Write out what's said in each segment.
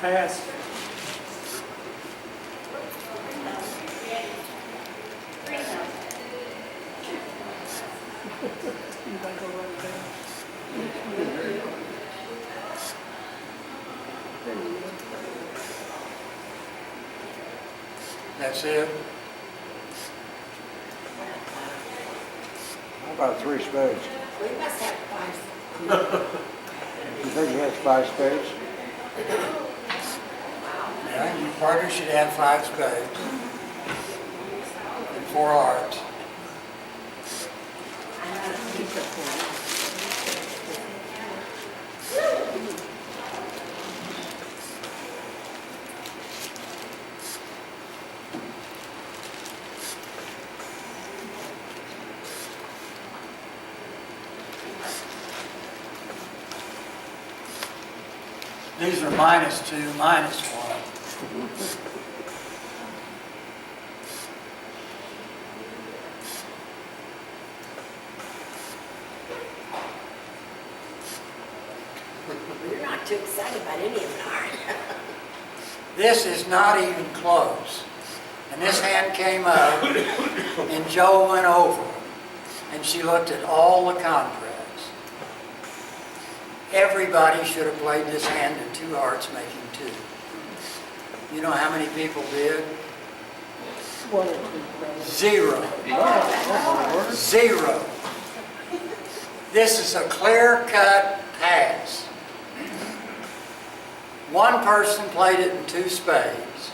Pass. That's it? How about 3 spades? We must have 5. You think he has 5 spades? Yeah, your partner should have 5 spades and 4 hearts. These are -2, -1. You're not too excited about any of it, are you? This is not even close. And this hand came up, and Joe went over, and she looked at all the contracts. Everybody should have played this hand in 2 hearts, making 2. You know how many people did? 1 or 2, probably. 0. Oh, 0. This is a clear-cut pass. One person played it in 2 spades,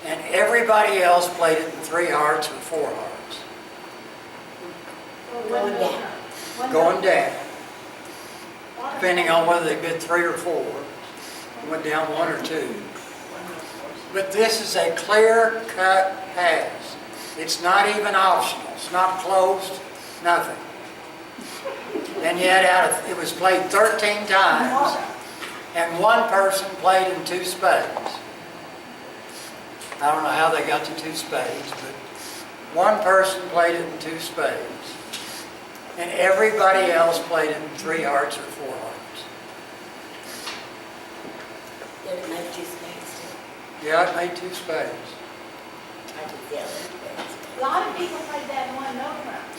and everybody else played it in 3 hearts or 4 hearts. Going down. Going down. Depending on whether they bid 3 or 4. Went down 1 or 2. But this is a clear-cut pass. It's not even optional. It's not closed, nothing. And yet it was played 13 times, and one person played in 2 spades. I don't know how they got to 2 spades, but one person played it in 2 spades. And everybody else played it in 3 hearts or 4 hearts. Did it make 2 spades too? Yeah, it made 2 spades. I did the other spades. A lot of people played that in one note round.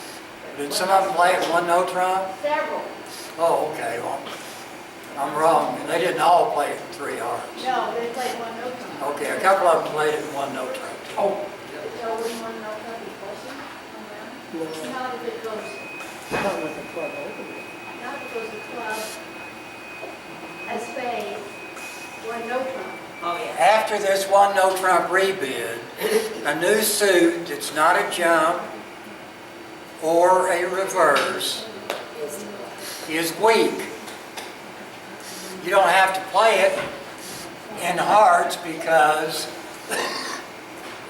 Did some of them play it in 1 note round? Several. Oh, okay, well, I'm wrong. They didn't all play it in 3 hearts. No, they played one note round. Okay, a couple of them played it in 1 note round. Oh, So wouldn't one note round be closer? no, Not if it goes, not with the club open. not if it goes to club, a spade, one note round. Oh, yeah. After this 1 no trump rebid, a new suit that's not a jump or a reverse is weak. You don't have to play it in hearts because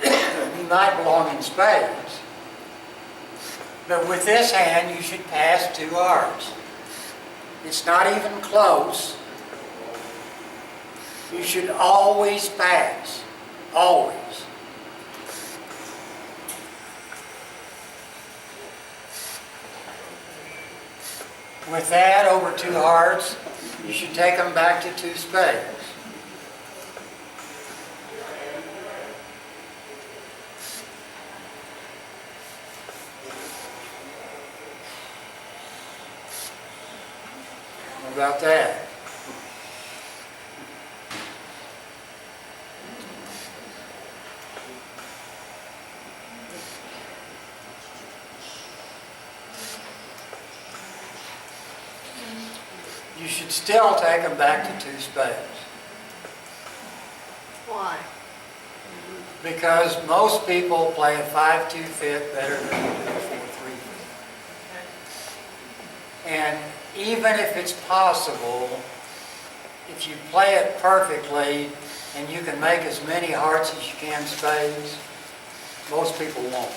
you might belong in spades. But with this hand, you should pass 2 hearts. It's not even close. You should always pass. Always. With that, over 2 hearts, you should take them back to 2 spades. What about that? You should still take them back to 2 spades. Why? Because most people play a 5-2 fifth better than they do a 4-3 fifth. And even if it's possible, if you play it perfectly and you can make as many hearts as you can spades, most people won't.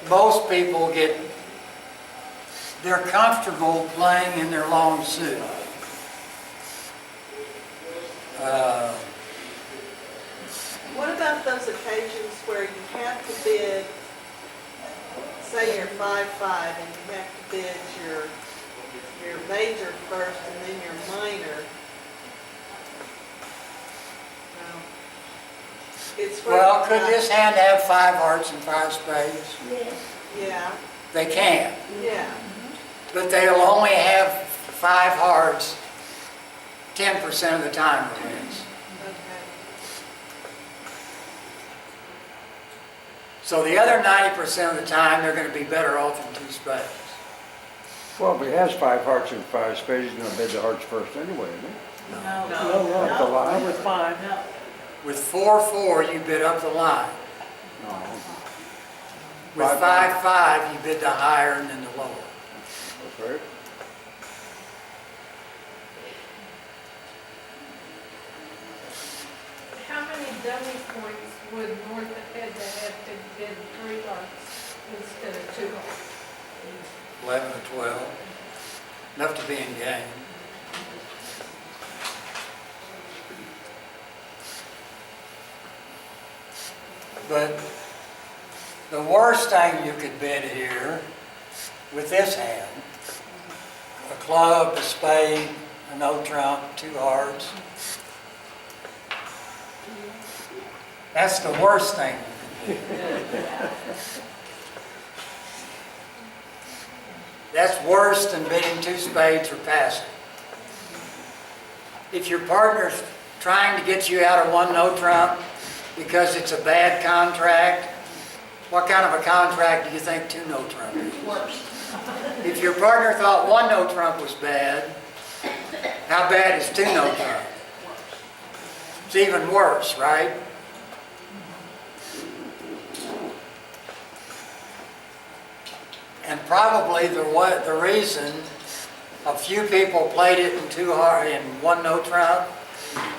Most people they're comfortable playing in their long suit. What about those occasions where you have to bid, say you're 5-5 and you have to bid your your major first and then your minor. No. It's where Well, you could got- this hand have 5 hearts and 5 spades? Yes. Yeah, They can, yeah. but they'll only have 5 hearts 10% of the time or less. Okay. So the other 90% of the time, they're going to be better off in 2 spades. Well, if he has 5 hearts and 5 spades, he's gonna bid the hearts first anyway, isn't he? No, Up the line? Number 5. With 4-4, you bid up the line. No. With 5-5, you bid the higher and then the lower. That's right. How many dummy points would North have had to bid 3 hearts instead of 2 hearts? 11 or 12. Enough to be in game. But the worst thing you could bid here with this hand, a club, a spade, a no trump, 2 hearts. That's the worst thing you could bid. That's worse than bidding 2 spades or passing. If your partner's trying to get you out of 1 no trump because it's a bad contract, what kind of a contract do you think 2 no trump is? Worse. If your partner thought 1 no trump was bad, how bad is 2 no trump? It's even worse, right? And probably the reason a few people played it in 1 no trump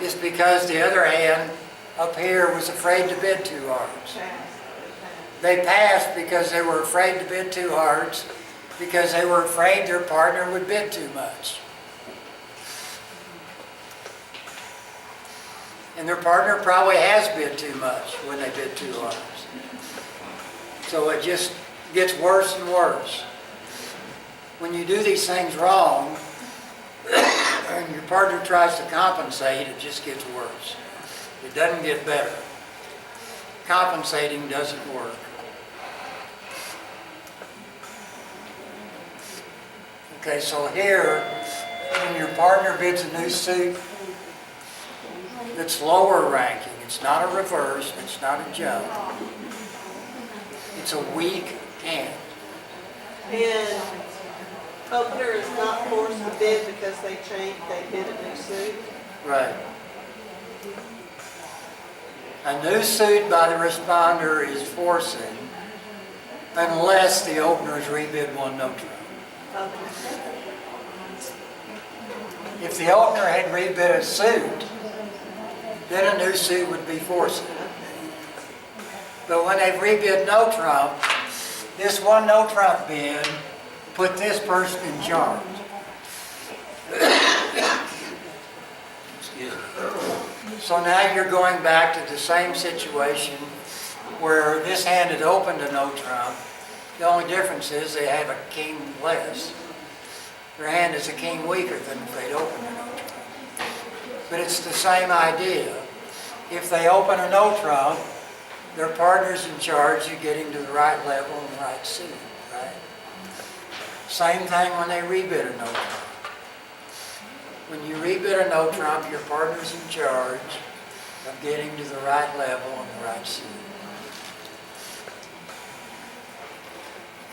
is because the other hand up here was afraid to bid 2 hearts. They passed because they were afraid to bid 2 hearts because they were afraid their partner would bid too much. And their partner probably has bid too much when they bid 2 hearts. So it just gets worse and worse. When you do these things wrong, and your partner tries to compensate, it just gets worse. It doesn't get better. Compensating doesn't work. Okay, so here, when your partner bids a new suit that's lower ranking, it's not a reverse, it's not a jump, it's a weak hand. And opener is not forced to bid because they bid a new suit. Right. A new suit by the responder is forcing unless the openers rebid 1 no trump. Okay. If the opener had rebid a suit, then a new suit would be forcing. But when they've rebid no trump, this 1 no trump bid put this person in charge. Excuse me. So now you're going back to the same situation where this hand had opened a no trump. The only difference is they have a king less. Their hand is a king weaker than if they'd opened a no trump. But it's the same idea. If they open a no trump, their partner's in charge of getting to the right level and the right suit, right? Same thing when they rebid a no trump. When you rebid a no trump, your partner's in charge of getting to the right level and the right suit.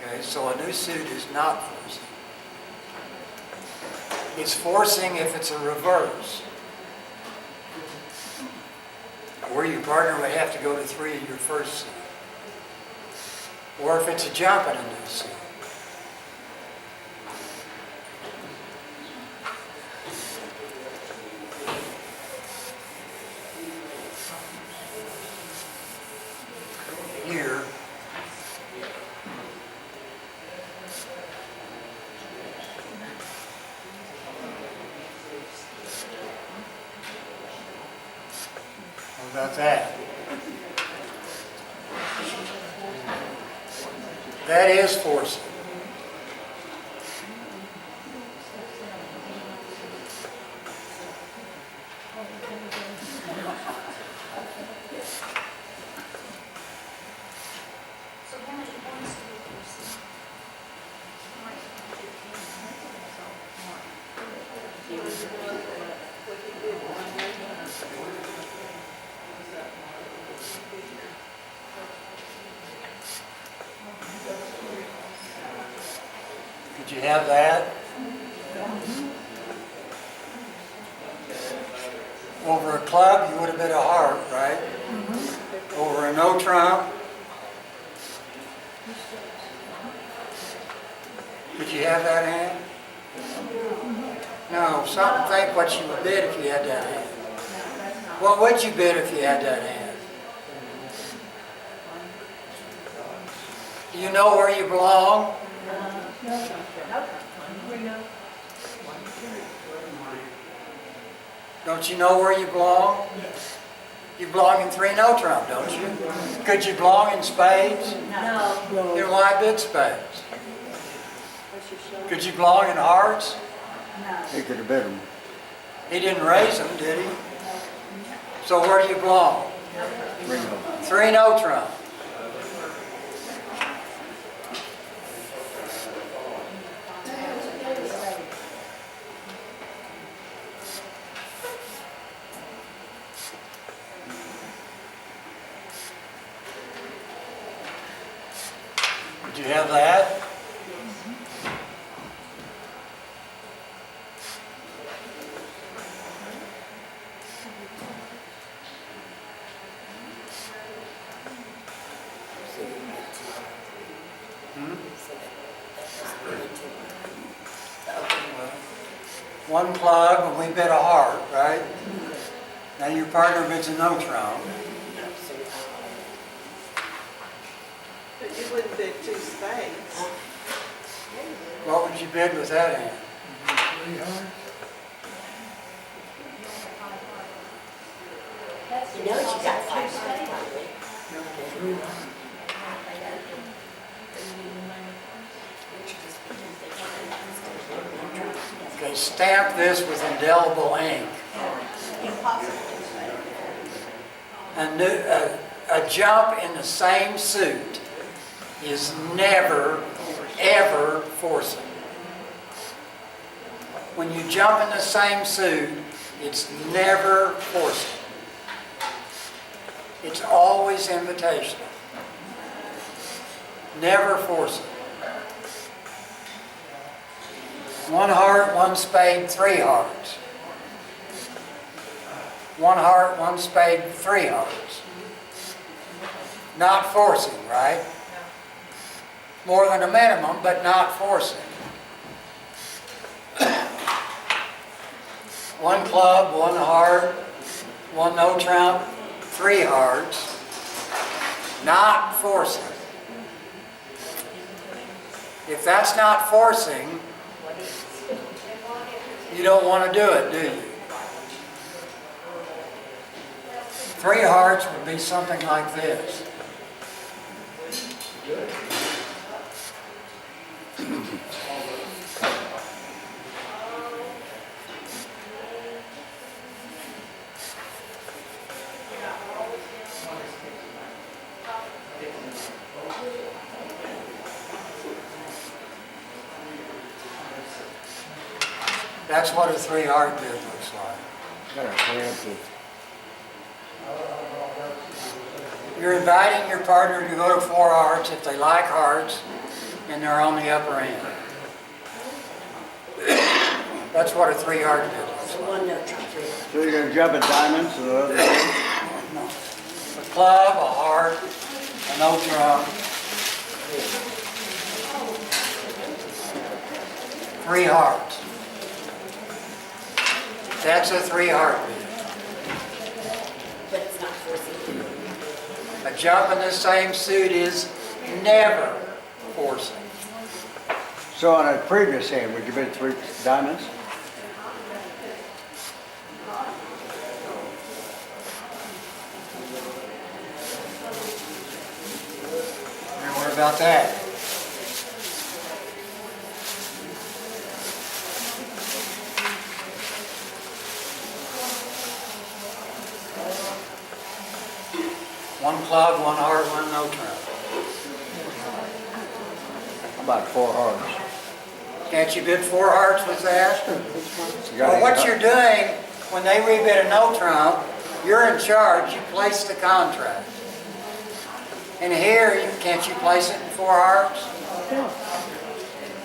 Okay, so a new suit is not forcing. It's forcing if it's a reverse. Or your partner would have to go to 3 of your first suit. Or if it's a jump in a new suit. Here, how about that? That is forcing. he was the one that, what he did one day. Could you have that? Over a club, you would have been a heart, right? Over a no trump. Could you have that hand? No, something, think what you would bid if you had that hand. What would you bid if you had that hand? Do you know where you belong? Don't you know where you belong? You belong in 3 no trump, don't you? Could you belong in spades? No. Then why bid spades? Could you belong in hearts? He could have bid them. He didn't raise them, did he? So where do you belong? 3-0. 3 no trump. Did you have that? One plug and we bid a heart, right? Now your partner bids a no trump. But you wouldn't bid 2 spades. What would you bid with that hand? You know you got 5 hearts probably. Okay, stamp this with indelible ink. A jump in the same suit is never, ever forcing. When you jump in the same suit, it's never forcing. It's always invitational. Never forcing. 1 heart, 1 spade, 3 hearts. 1 heart, 1 spade, 3 hearts. Not forcing, right? More than a minimum, but not forcing. 1 club, 1 heart, 1 no trump, 3 hearts. Not forcing. If that's not forcing, you don't want to do it, do you? 3 hearts would be something like this. That's what a 3 heart bid looks like. Got a preemptive. You're inviting your partner to go to 4 hearts if they like hearts and they're on the upper end. That's what a 3 heart bid looks So like. 1 no trump, 3. So you're gonna jump at diamonds and the other No. A club, a heart, a no trump. 3 hearts. That's a 3 heart bid. But it's not forcing. A jump in the same suit is never forcing. So on a previous hand, would you bid 3 diamonds? And what about that? One club, 1 heart, 1 no trump. How about 4 hearts? Can't you bid 4 hearts with that? You gotta Well, what get you're doing, when they rebid a no trump, you're in charge, you place the contract. And here, can't you place it in 4 hearts?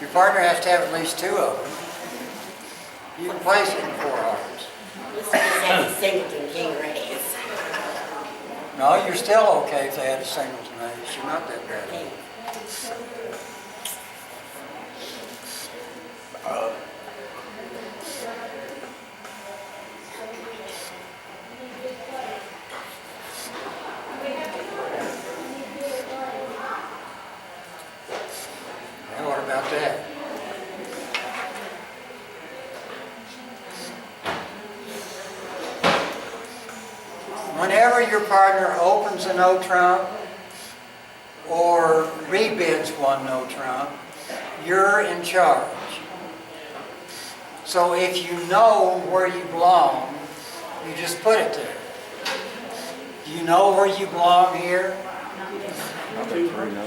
Your partner has to have at least 2 of them. You can place it in 4 hearts. This is a singleton king race. No, you're still okay if they had a singles and ace. You're not that bad. Okay. Now, what about that? Whenever your partner opens a no trump or rebids one no trump, you're in charge. So if you know where you belong, you just put it there. Do you know where you belong here? I'll bet 3 no.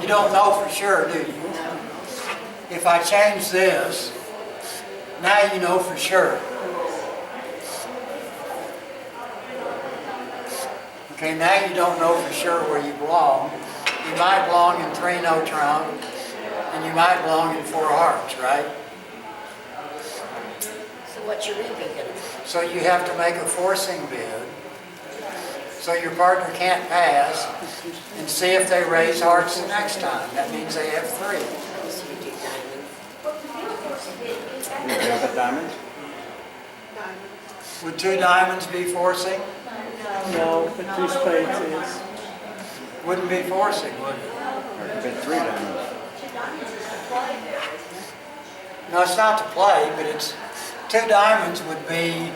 You don't know for sure, do you? If I change this, now you know for sure. Okay, now you don't know for sure where you belong. You might belong in 3 no trump, and you might belong in 4 hearts, right? So what's your rebid gonna be? So you have to make a forcing bid, so your partner can't pass, and see if they raise hearts the next time. That means they have 3. So you do diamonds. You have a diamond? Diamonds. Would 2 diamonds be forcing? No, but 2 spades is. Wouldn't be forcing, would it? Or you bet 3 diamonds? No, it's not to play, but it's 2 diamonds would be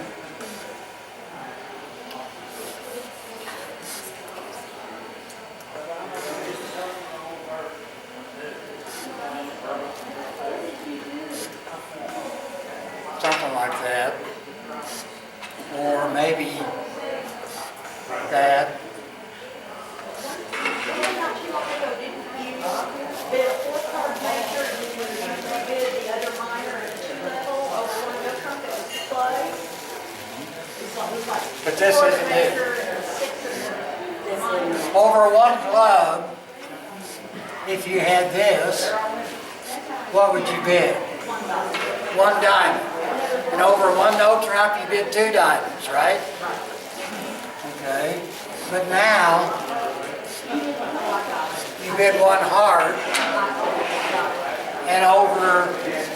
something like that, or maybe that. Bid a 4-card major and then you bid the other minor at 2 level over one of those trump that was play. It's like But this 4 isn't it. major and 6 in the minor. Over 1 club, if you had this, what would you bid? 1 diamond. And over 1 no trump, you bid 2 diamonds, right? Okay. But now, you bid 1 heart, and over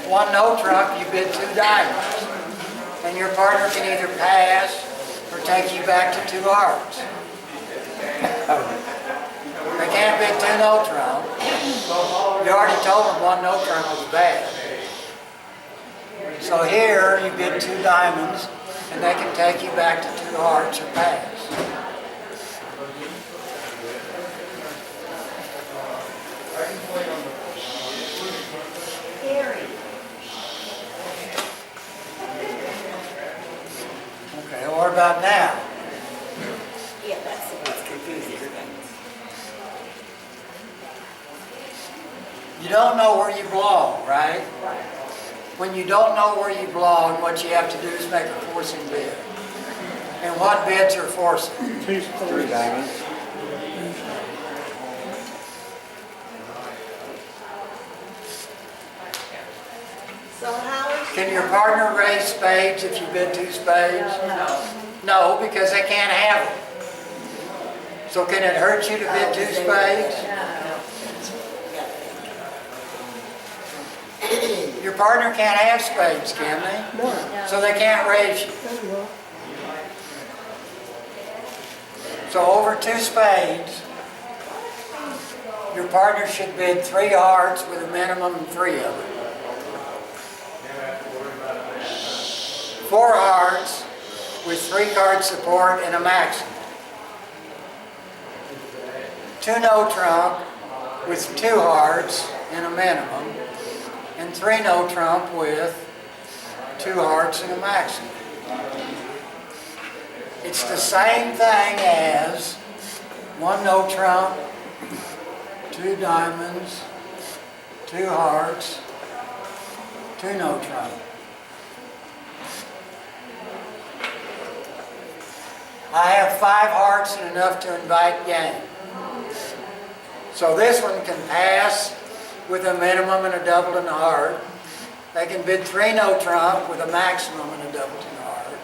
1 no trump, you bid 2 diamonds. And your partner can either pass or take you back to 2 hearts. They can't bid 2 no trump. You already told them 1 no trump was bad. So here, you bid 2 diamonds, and they can take you back to 2 hearts or pass. Okay, what about now? Yeah, that's what's confusing. You don't know where you belong, right? When you don't know where you belong, what you have to do is make a forcing bid. And what bids are forcing? 2 3 spades. diamonds. So Howard, Can your partner raise spades if you bid 2 spades? No. No, because they can't have them. So can it hurt you to bid 2 spades? Your partner can't have spades, can they? No, So they can't raise you. there you go. So over 2 spades, your partner should bid 3 hearts with a minimum of 3 of them. 4 hearts with 3 card support and a maximum. 2 no trump with 2 hearts and a minimum. And 3 no trump with 2 hearts and a maximum. It's the same thing as 1 no trump, 2 diamonds, 2 hearts, 2 no trump. I have 5 hearts and enough to invite game. So this one can pass with a minimum and a double and a heart. They can bid 3 no trump with a maximum and a double and a heart.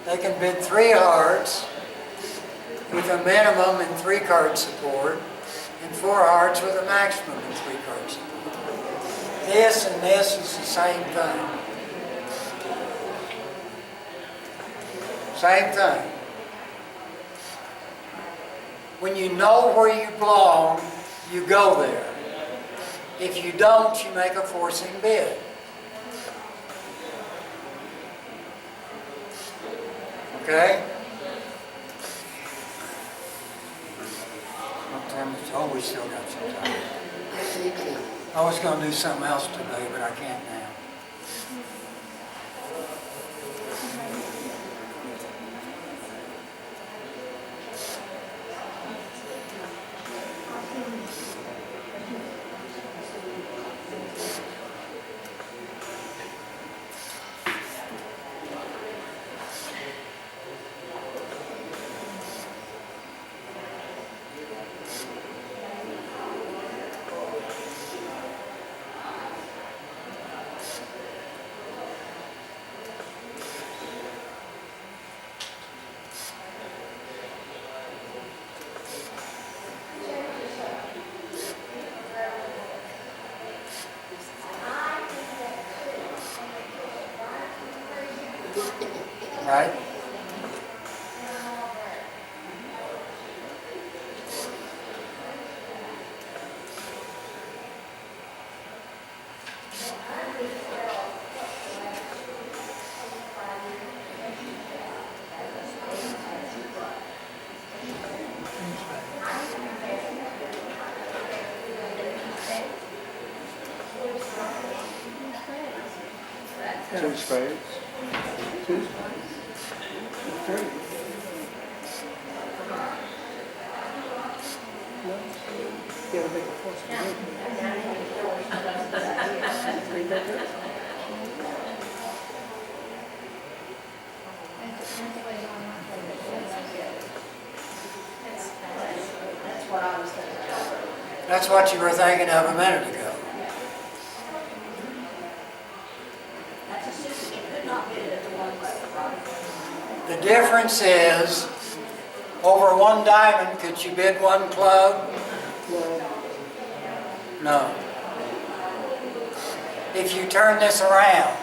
They can bid 3 hearts with a minimum and 3 card support, and 4 hearts with a maximum and 3 card support. This and this is the same thing. Same thing. When you know where you belong, you go there. If you don't, you make a forcing bid. Okay? Oh, we still got some time. I was going to do something else today, but I can't now. Right? Two spades. Two. Three. No. You gotta make a forcing bid. Three better. That's what I was thinking. That's what you were thinking of a minute ago. That's assuming you could not bid it at the one level, right? The difference is, over 1 diamond, could you bid 1 club? No. No. If you turn this around,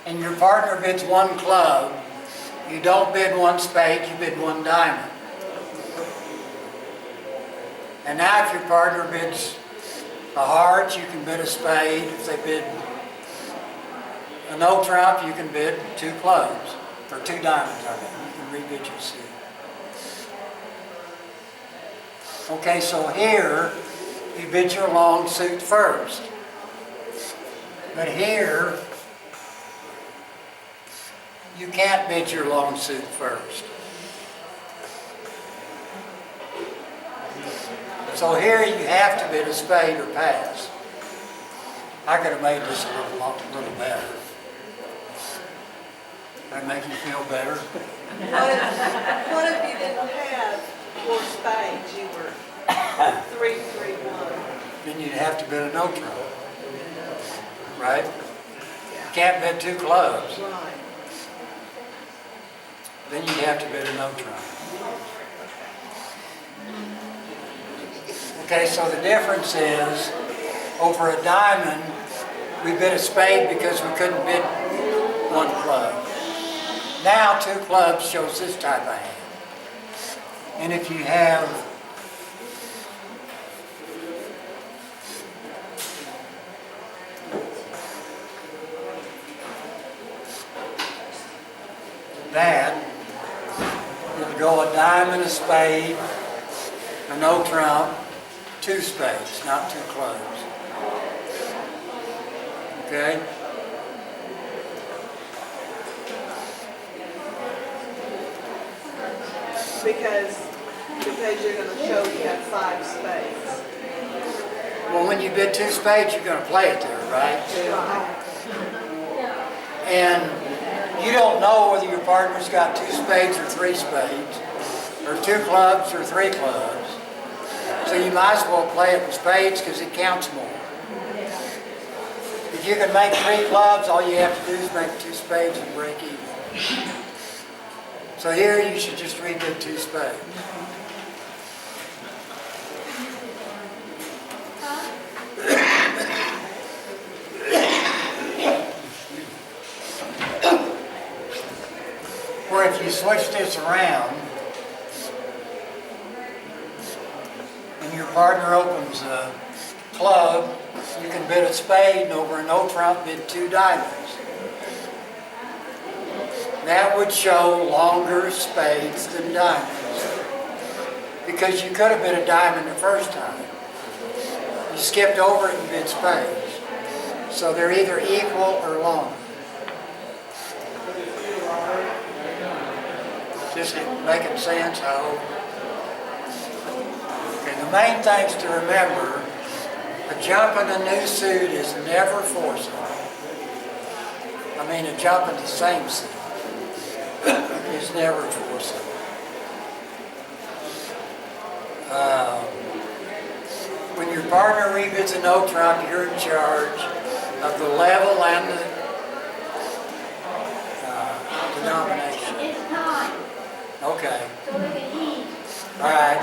and your partner bids 1 club, you don't bid 1 spade, you bid 1 diamond. And now if your partner bids a heart, you can bid a spade. If they bid a no trump, you can bid 2 clubs, or 2 diamonds, I mean. You can rebid your suit. Okay, so here, you bid your long suit first. But here, you can't bid your long suit first. So here you have to bid a spade or pass. I could have made this a little better. That make you feel better? What if you didn't have 4 spades, you were 3, 3, 1? Then you'd have to bid a no trump. Right? You can't bid 2 clubs. Right. Then you'd have to bid a no trump. Okay, so the difference is, over a diamond, we bid a spade because we couldn't bid 1 club. Now 2 clubs shows this type of hand. And if you have that, it'll go a diamond, a spade, a no trump, 2 spades, not 2 clubs. Okay? Because because you're gonna show you have 5 spades. Well, when you bid 2 spades, you're gonna play it there, right? And you don't know whether your partner's got 2 spades or 3 spades, or 2 clubs or 3 clubs. So you might as well play it in spades because it counts more. If you can make 3 clubs, all you have to do is make 2 spades and break even. So here you should just rebid 2 spades. Or if you switch this around, and your partner opens a club, you can bid a spade, and over a no trump bid 2 diamonds. That would show longer spades than diamonds. Because you could have bid a diamond the first time. You skipped over it and bid spades. So they're either equal or longer. Just making sense, I hope. Okay, the main things to remember, a jump in a new suit is never forcible. I mean, a jump in the same suit is never forcible. When your partner rebids a no trump, you're in charge of the level and the denomination. It's time, Okay. so we can eat. All right.